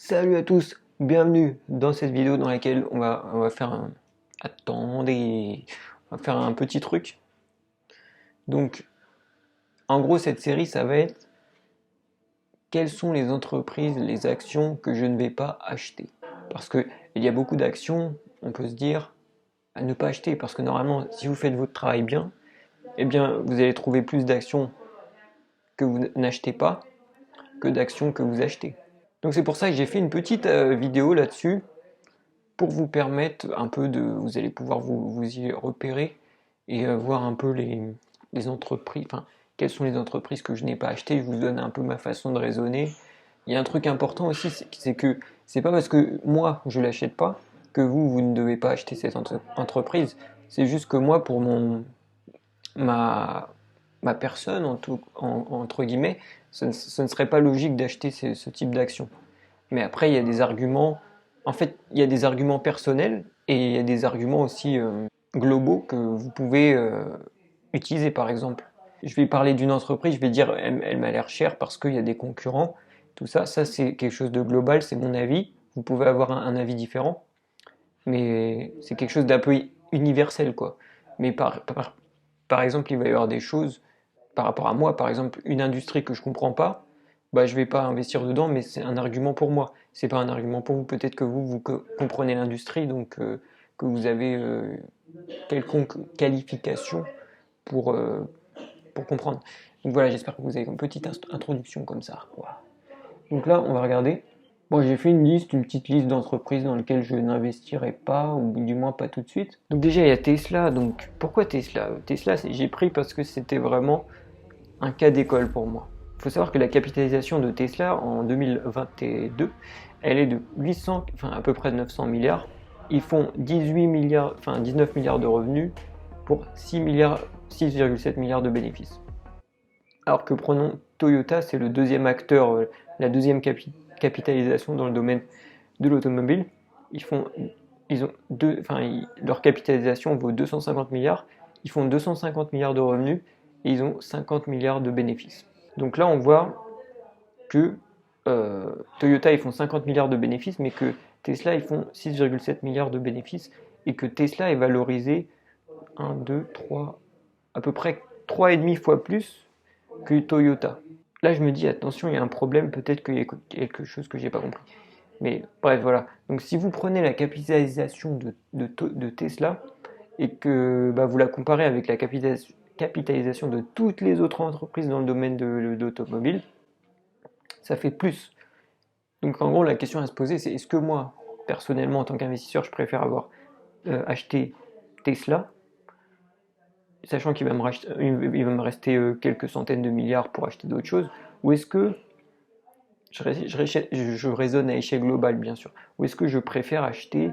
Salut à tous, bienvenue dans cette vidéo dans laquelle on va faire un... Attendez, on va faire un petit truc. Donc, en gros, cette série, ça va être quelles sont les entreprises, les actions que je ne vais pas acheter. Parce que il y a beaucoup d'actions, on peut se dire, à ne pas acheter. Parce que normalement, si vous faites votre travail bien, eh bien, vous allez trouver plus d'actions que vous n'achetez pas que d'actions que vous achetez. Donc c'est pour ça que j'ai fait une petite vidéo là-dessus pour vous permettre un peu de... Vous allez pouvoir vous y repérer et voir un peu les entreprises, enfin, quelles sont les entreprises que je n'ai pas achetées. Je vous donne un peu ma façon de raisonner. Il y a un truc important aussi, c'est que c'est pas parce que moi je l'achète pas que vous ne devez pas acheter cette entreprise. C'est juste que moi, pour ma personne, entre guillemets, ce ne serait pas logique d'acheter ce type d'action. Mais après, il y a des arguments. En fait, il y a des arguments personnels et il y a des arguments aussi globaux que vous pouvez utiliser, par exemple. Je vais parler d'une entreprise, je vais dire elle m'a l'air chère parce qu'il y a des concurrents. Tout ça, c'est quelque chose de global, c'est mon avis. Vous pouvez avoir un avis différent, mais c'est quelque chose d'un peu universel, quoi. Mais par exemple, il va y avoir des choses par rapport à moi, par exemple, une industrie que je comprends pas, bah, je vais pas investir dedans, mais c'est un argument pour moi. C'est pas un argument pour vous. Peut-être que vous comprenez l'industrie, donc que vous avez quelconque qualification pour, euh, pour comprendre. Donc voilà, j'espère que vous avez une petite introduction comme ça. Voilà. Donc là, on va regarder. Bon, j'ai fait une petite liste d'entreprises dans lesquelles je n'investirai pas, ou du moins pas tout de suite. Donc déjà, il y a Tesla. Donc pourquoi Tesla? Tesla, j'ai pris parce que c'était vraiment un cas d'école pour moi. Il faut savoir que la capitalisation de Tesla en 2022, elle est de 800, enfin à peu près 900 milliards. Ils font 18 milliards, enfin 19 milliards de revenus pour 6 milliards, 6,7 milliards de bénéfices. Alors que prenons Toyota, c'est le deuxième acteur, la deuxième capitalisation dans le domaine de l'automobile. Ils ont leur capitalisation vaut 250 milliards. Ils font 250 milliards de revenus et ils ont 50 milliards de bénéfices. Donc là, on voit que Toyota, ils font 50 milliards de bénéfices, mais que Tesla, ils font 6,7 milliards de bénéfices et que Tesla est valorisé 1, 2, 3, à peu près 3,5 fois plus que Toyota. Là, je me dis, attention, il y a un problème, peut-être qu'il y a quelque chose que j'ai pas compris. Mais bref, voilà. Donc si vous prenez la capitalisation de Tesla et que bah, vous la comparez avec la capitalisation de toutes les autres entreprises dans le domaine de l'automobile, ça fait plus. Donc en gros, la question à se poser, c'est est-ce que moi, personnellement, en tant qu'investisseur, je préfère avoir acheté Tesla, sachant qu'il va me rester quelques centaines de milliards pour acheter d'autres choses, ou est-ce que je raisonne à échelle globale, bien sûr. Ou est-ce que je préfère acheter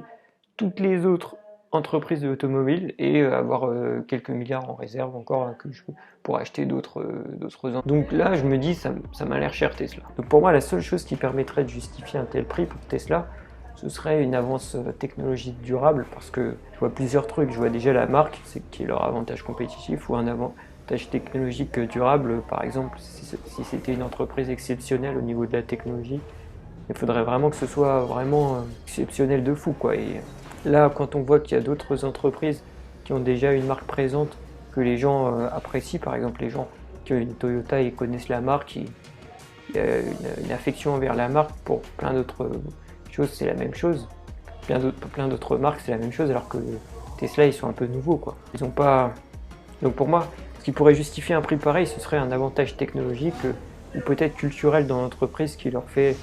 toutes les autres entreprises de l'automobile et avoir quelques milliards en réserve encore pour acheter d'autres Donc là, je me dis, ça m'a l'air cher Tesla. Donc pour moi, la seule chose qui permettrait de justifier un tel prix pour Tesla, ce serait une avance technologique durable, parce que je vois plusieurs trucs. Je vois déjà la marque, c'est qui est leur avantage compétitif, ou un avantage technologique durable. Par exemple, si c'était une entreprise exceptionnelle au niveau de la technologie, il faudrait vraiment que ce soit vraiment exceptionnel de fou, quoi. Et là, quand on voit qu'il y a d'autres entreprises qui ont déjà une marque présente, que les gens apprécient, par exemple les gens qui ont une Toyota, ils connaissent la marque, il y a une affection envers la marque. Pour plein d'autres choses, c'est la même chose. Plein d'autres marques, c'est la même chose, alors que Tesla, ils sont un peu nouveaux, quoi. Ils ont pas... Donc pour moi, ce qui pourrait justifier un prix pareil, ce serait un avantage technologique ou peut-être culturel dans l'entreprise qui fait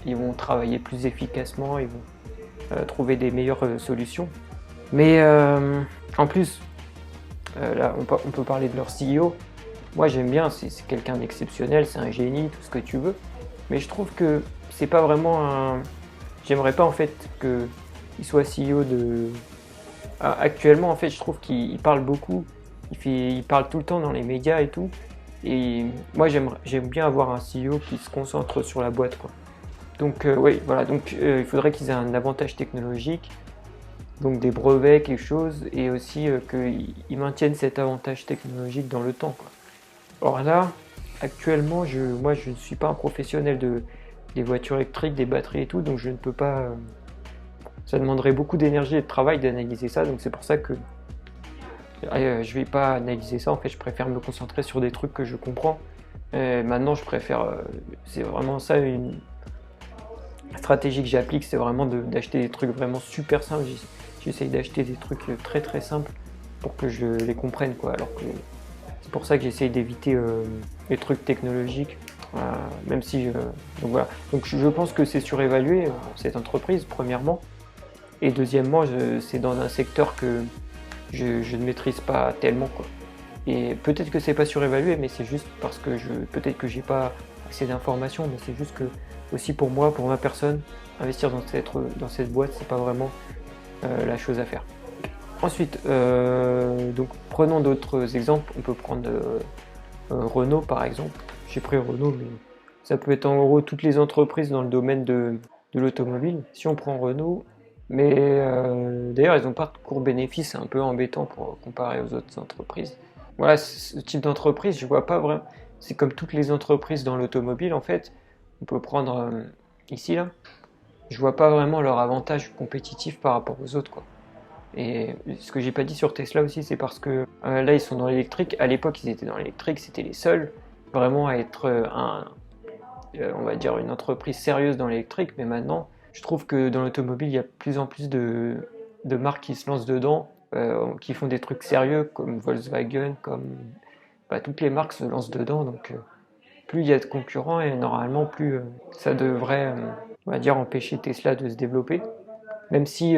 qu'ils vont travailler plus efficacement, ils vont trouver des meilleures solutions. Mais en plus, là, on peut parler de leur CEO. Moi, j'aime bien, c'est quelqu'un d'exceptionnel, c'est un génie, tout ce que tu veux. Mais je trouve que c'est pas vraiment un... J'aimerais pas en fait qu'il soit CEO de... Actuellement, en fait, je trouve qu'il parle beaucoup. Il parle tout le temps dans les médias et tout. Et moi, j'aime bien avoir un CEO qui se concentre sur la boîte, quoi. Donc, oui, voilà. Donc, il faudrait qu'ils aient un avantage technologique, donc des brevets, quelque chose, et aussi qu'ils maintiennent cet avantage technologique dans le temps, quoi. Or là, Actuellement, moi, je ne suis pas un professionnel des voitures électriques, des batteries et tout, donc je ne peux pas. Ça demanderait beaucoup d'énergie et de travail d'analyser ça, donc c'est pour ça que je vais pas analyser ça. En fait, je préfère me concentrer sur des trucs que je comprends. Maintenant, je préfère. C'est vraiment ça une stratégie que j'applique, c'est vraiment d'acheter des trucs vraiment super simples. J'essaye d'acheter des trucs très très simples pour que je les comprenne, quoi. Alors que c'est pour ça que j'essaye d'éviter les trucs technologiques, même si. Donc voilà. Donc je pense que c'est surévalué cette entreprise, premièrement. Et deuxièmement, c'est dans un secteur que je ne maîtrise pas tellement, quoi. Et peut-être que c'est pas surévalué, mais c'est juste parce que peut-être que j'ai pas assez d'informations, mais c'est juste que aussi pour moi, pour ma personne, investir dans cette boîte, c'est pas vraiment la chose à faire. Ensuite, donc prenons d'autres exemples. On peut prendre Renault par exemple. J'ai pris Renault, mais ça peut être en gros toutes les entreprises dans le domaine de l'automobile. Si on prend Renault, mais d'ailleurs ils n'ont pas de court bénéfice, c'est un peu embêtant pour comparer aux autres entreprises. Voilà, ce type d'entreprise, je vois pas vraiment. C'est comme toutes les entreprises dans l'automobile en fait. On peut prendre ici là. Je vois pas vraiment leur avantage compétitif par rapport aux autres, quoi. Et ce que j'ai pas dit sur Tesla aussi, c'est parce que là ils sont dans l'électrique. À l'époque ils étaient dans l'électrique, c'était les seuls vraiment à être on va dire une entreprise sérieuse dans l'électrique. Mais maintenant, je trouve que dans l'automobile il y a de plus en plus de marques qui se lancent dedans, qui font des trucs sérieux comme Volkswagen, comme toutes les marques se lancent dedans. Donc plus il y a de concurrents et normalement plus ça devrait, on va dire, empêcher Tesla de se développer. Même si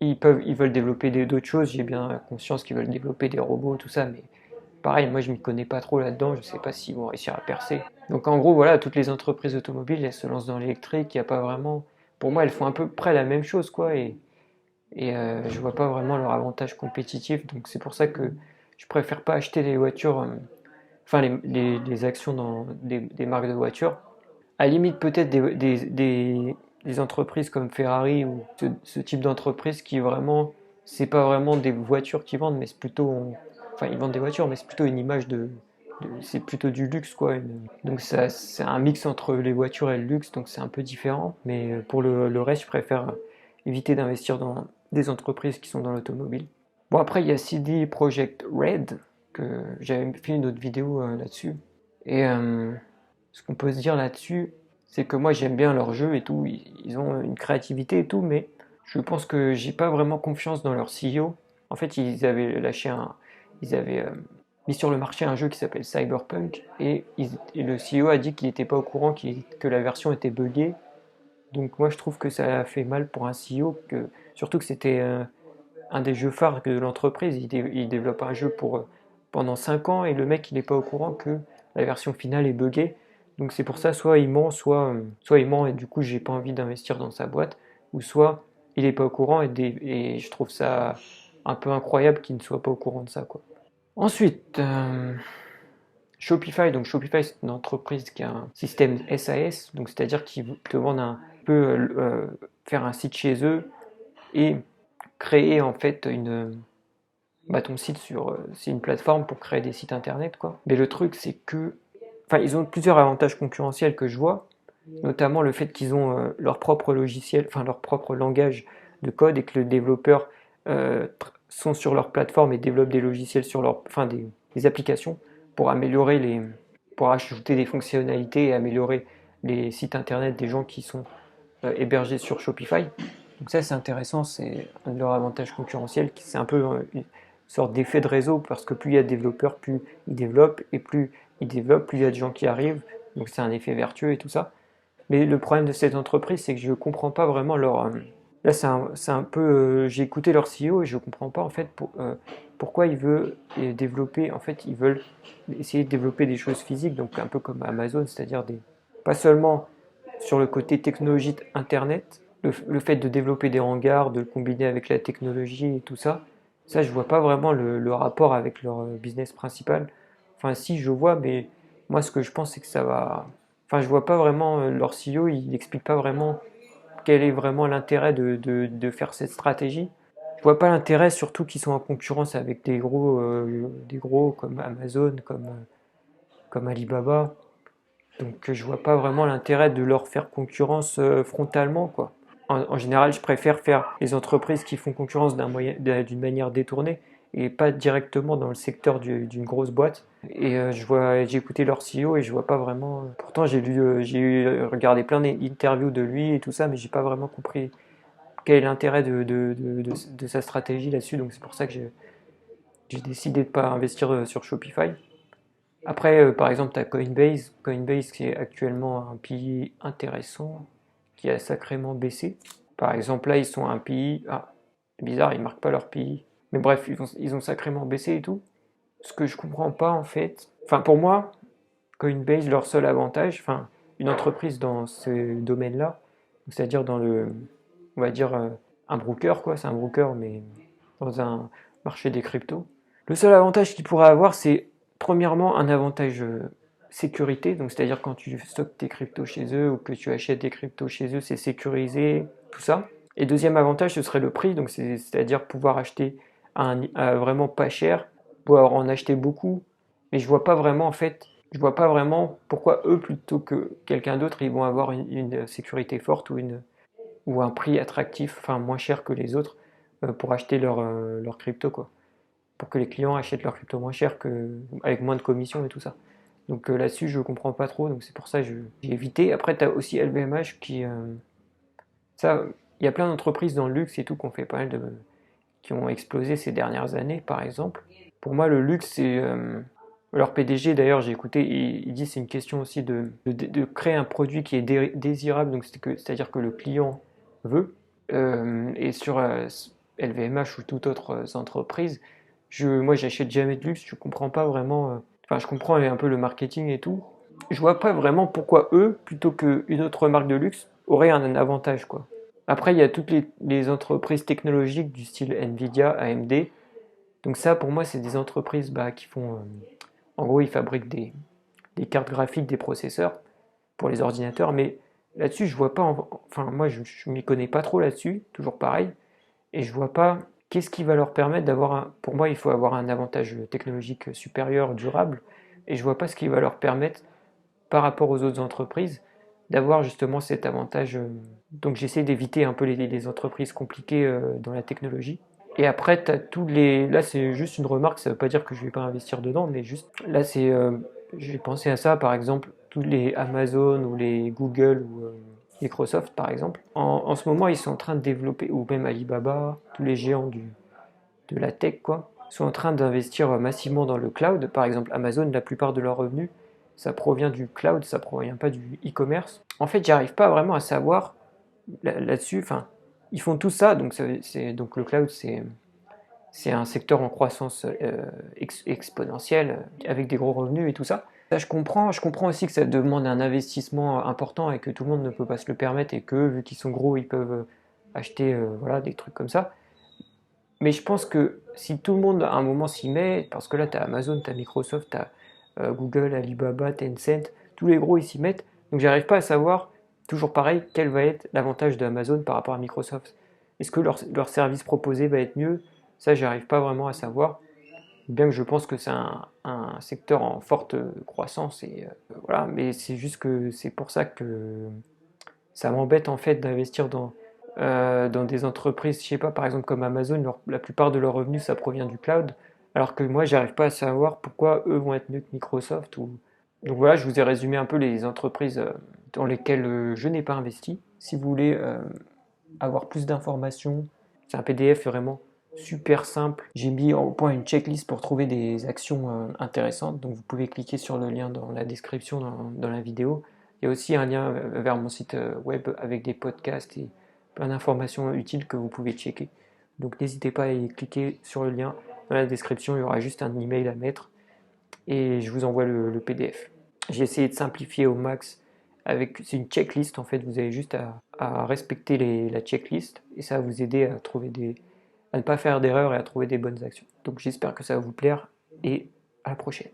ils veulent développer d'autres choses, j'ai bien conscience qu'ils veulent développer des robots, tout ça, mais pareil, moi je m'y connais pas trop là-dedans, je sais pas s'ils vont réussir à percer. Donc en gros, voilà, toutes les entreprises automobiles, elles se lancent dans l'électrique, il n'y a pas vraiment. Pour moi, elles font à peu près la même chose, quoi, et je vois pas vraiment leur avantage compétitif, donc c'est pour ça que je préfère pas acheter les voitures, enfin les actions dans des marques de voitures. À la limite, peut-être des entreprises comme Ferrari ou ce type d'entreprise qui vraiment, c'est pas vraiment des voitures qu'ils vendent, mais c'est plutôt, enfin ils vendent des voitures, mais c'est plutôt une image c'est plutôt du luxe, quoi. Donc ça, c'est un mix entre les voitures et le luxe, donc c'est un peu différent. Mais pour le reste, je préfère éviter d'investir dans des entreprises qui sont dans l'automobile. Bon, après, il y a CD Projekt Red, que j'avais fait une autre vidéo là-dessus. Et ce qu'on peut se dire là-dessus, c'est que moi j'aime bien leur jeu et tout, ils ont une créativité et tout, mais je pense que j'ai pas vraiment confiance dans leur CEO. En fait, ils avaient mis sur le marché un jeu qui s'appelle Cyberpunk et le CEO a dit qu'il n'était pas au courant que la version était buggée. Donc moi je trouve que ça a fait mal pour un CEO, surtout que c'était un des jeux phares de l'entreprise. Il développe un jeu pendant 5 ans et le mec il n'est pas au courant que la version finale est buggée. Donc c'est pour ça, soit il ment, soit il ment et du coup j'ai pas envie d'investir dans sa boîte, ou soit il est pas au courant et je trouve ça un peu incroyable qu'il ne soit pas au courant de ça, quoi. Ensuite, Shopify. Donc Shopify c'est une entreprise qui a un système SAS, donc c'est-à-dire qu'ils te vendent faire un site chez eux et créer en fait ton site c'est une plateforme pour créer des sites internet, quoi. Mais le truc c'est que, enfin ils ont plusieurs avantages concurrentiels que je vois, notamment le fait qu'ils ont leur propre logiciel, enfin leur propre langage de code et que les développeurs sont sur leur plateforme et développent des logiciels sur des applications pour pour ajouter des fonctionnalités et améliorer les sites internet des gens qui sont hébergés sur Shopify. Donc ça c'est intéressant, c'est un de leurs avantages concurrentiels, c'est un peu une sorte d'effet de réseau parce que plus il y a de développeurs, plus ils développent et plus ils développent, plus il y a de gens qui arrivent, donc c'est un effet vertueux et tout ça. Mais le problème de cette entreprise, c'est que je ne comprends pas vraiment là, c'est un peu. J'ai écouté leur CEO et je ne comprends pas en fait pourquoi ils veulent développer. En fait, ils veulent essayer de développer des choses physiques, donc un peu comme Amazon, c'est-à-dire pas seulement sur le côté technologie Internet, le fait de développer des hangars, de le combiner avec la technologie et tout ça. Ça, je vois pas vraiment le rapport avec leur business principal. Enfin, si, je vois, mais moi, ce que je pense, c'est que ça va. Enfin, je vois pas vraiment leur CEO, il n'explique pas vraiment quel est vraiment l'intérêt de faire cette stratégie. Je vois pas l'intérêt, surtout qu'ils sont en concurrence avec des gros comme Amazon, comme Alibaba. Donc je vois pas vraiment l'intérêt de leur faire concurrence frontalement, quoi. En général, je préfère faire les entreprises qui font concurrence d'une manière détournée et pas directement dans le secteur d'une grosse boîte. Et j'ai écouté leur CEO et je vois pas vraiment. Pourtant, regardé plein d'interviews de lui et tout ça, mais j'ai pas vraiment compris quel est l'intérêt de sa stratégie là-dessus. Donc c'est pour ça que j'ai décidé de pas investir sur Shopify. Après, par exemple, tu as Coinbase qui est actuellement un PI intéressant, qui a sacrément baissé. Par exemple, là, ils sont à un PI. Ah, c'est bizarre, ils marquent pas leur PI. Mais bref, ils ont sacrément baissé et tout. Ce que je comprends pas, en fait. Enfin, pour moi, Coinbase, leur seul avantage, enfin, une entreprise dans ce domaine-là, c'est-à-dire on va dire, un broker, quoi. C'est un broker, mais dans un marché des cryptos. Le seul avantage qu'ils pourraient avoir, c'est premièrement un avantage sécurité, donc c'est-à-dire quand tu stockes tes cryptos chez eux ou que tu achètes des cryptos chez eux, c'est sécurisé, tout ça. Et deuxième avantage, ce serait le prix, donc c'est-à-dire pouvoir acheter à vraiment pas cher, pouvoir en acheter beaucoup. Mais je vois pas vraiment en fait, je vois pas vraiment pourquoi eux plutôt que quelqu'un d'autre, ils vont avoir une sécurité forte ou un prix attractif, enfin moins cher que les autres pour acheter leur crypto quoi, pour que les clients achètent leur crypto moins cher avec moins de commissions et tout ça. Donc là-dessus, je comprends pas trop, donc c'est pour ça que j'ai évité. Après, tu as aussi LVMH ça, il y a plein d'entreprises dans le luxe et tout qui ont explosé ces dernières années, par exemple. Pour moi, le luxe, c'est leur PDG. D'ailleurs, j'ai écouté, il dit c'est une question aussi de créer un produit qui est désirable, donc c'est-à-dire que le client veut. Et sur LVMH ou toute autre entreprise, moi, j'achète jamais de luxe. Je comprends pas vraiment. Enfin, je comprends un peu le marketing et tout. Je vois pas vraiment pourquoi eux, plutôt qu'une autre marque de luxe, auraient un avantage, quoi. Après, il y a toutes les entreprises technologiques du style Nvidia, AMD. Donc ça, pour moi, c'est des entreprises qui font... en gros, ils fabriquent des cartes graphiques, des processeurs pour les ordinateurs. Mais là-dessus, je vois pas... Enfin, moi, je m'y connais pas trop là-dessus, toujours pareil. Et je vois pas qu'est-ce qui va leur permettre d'avoir un... Pour moi, il faut avoir un avantage technologique supérieur, durable. Et je vois pas ce qui va leur permettre, par rapport aux autres entreprises, d'avoir justement cet avantage. Donc j'essaie d'éviter un peu les entreprises compliquées dans la technologie. Et après, tu as tous les. Là, c'est juste une remarque, ça ne veut pas dire que je ne vais pas investir dedans, mais juste. Là, j'ai pensé à ça, par exemple, tous les Amazon ou les Google ou Microsoft, par exemple. En ce moment, ils sont en train de développer, ou même Alibaba, tous les géants de la tech, quoi, sont en train d'investir massivement dans le cloud. Par exemple, Amazon, la plupart de leurs revenus, ça provient du cloud, ça provient pas du e-commerce. En fait, j'arrive pas vraiment à savoir là-dessus. Enfin, ils font tout ça, donc le cloud, c'est un secteur en croissance exponentielle avec des gros revenus et tout ça. Ça, je comprends aussi que ça demande un investissement important et que tout le monde ne peut pas se le permettre et que vu qu'ils sont gros, ils peuvent acheter voilà, des trucs comme ça. Mais je pense que si tout le monde à un moment s'y met, parce que là tu as Amazon, tu as Microsoft, tu as Google, Alibaba, Tencent, tous les gros ils s'y mettent, donc j'arrive pas à savoir, toujours pareil, quel va être l'avantage d'Amazon par rapport à Microsoft. Est-ce que leur service proposé va être mieux? Ça j'arrive pas vraiment à savoir, bien que je pense que c'est un secteur en forte croissance, et voilà, mais c'est juste que c'est pour ça que ça m'embête en fait d'investir dans des entreprises, je sais pas, par exemple comme Amazon, la plupart de leurs revenus, ça provient du cloud, alors que moi, j'arrive pas à savoir pourquoi eux vont être mieux que Microsoft. Donc voilà, je vous ai résumé un peu les entreprises dans lesquelles je n'ai pas investi. Si vous voulez avoir plus d'informations, c'est un PDF vraiment super simple. J'ai mis au point une checklist pour trouver des actions intéressantes, donc vous pouvez cliquer sur le lien dans la description dans la vidéo. Il y a aussi un lien vers mon site web avec des podcasts et plein d'informations utiles que vous pouvez checker. Donc n'hésitez pas à y cliquer sur le lien dans la description, il y aura juste un email à mettre et je vous envoie le PDF. J'ai essayé de simplifier au max c'est une checklist en fait, vous avez juste à respecter la checklist et ça va vous aider à ne pas faire d'erreurs et à trouver des bonnes actions. Donc j'espère que ça va vous plaire et à la prochaine.